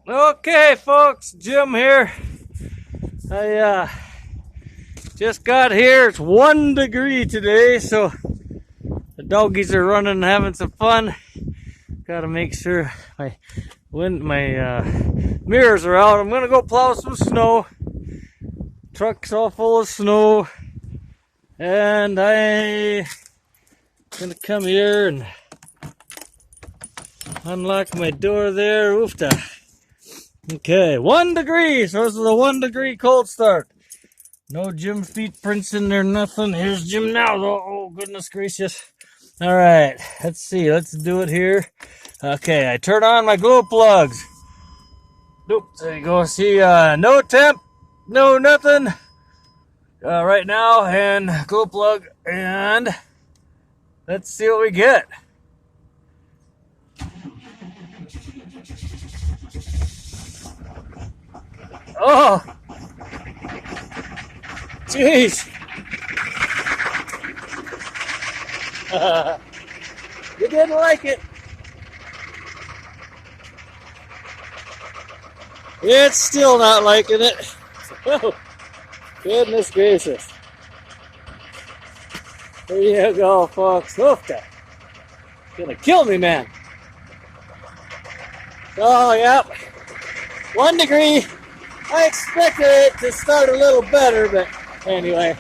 Okay, folks, Jim here. I just got here. It's 1 degree today, so the doggies are running and having some fun. Gotta make sure my mirrors are out. I'm gonna go plow some snow. Truck's all full of snow, and I'm gonna come here and unlock my door there. Oofta. Okay, 1 degree. So this is a 1 degree cold start. No Jim feet prints in there, nothing. Here's Jim now. Oh, goodness gracious. All right, let's see. Let's do it here. Okay, I turn on my glow plugs. Nope, there you go. See, no temp, no nothing right now, and glow plug, and let's see what we get. Oh, jeez. You didn't like it. It's still not liking it. Oh, goodness gracious. There you go, folks. Hoofda. Gonna kill me, man. Oh, yep. 1 degree. I expected it to start a little better, but anyway.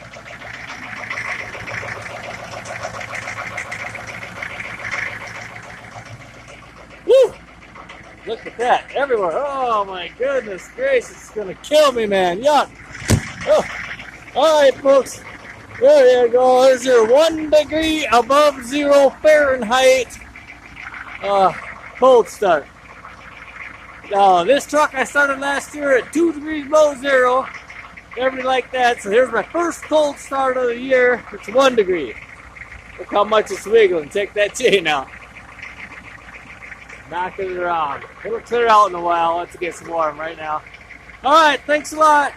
Woo! Look at that, everywhere. Oh my goodness gracious, it's gonna kill me, man. Yuck. Oh. All right, folks. There you go. There's your 1 degree above 0 Fahrenheit cold start. Now, this truck I started last year at 2 degrees below 0. Everything like that. So here's my first cold start of the year. It's 1 degree. Look how much it's wiggling. Take that chain out. Knocking it around. It'll clear out in a while once it gets warm right now. All right, thanks a lot.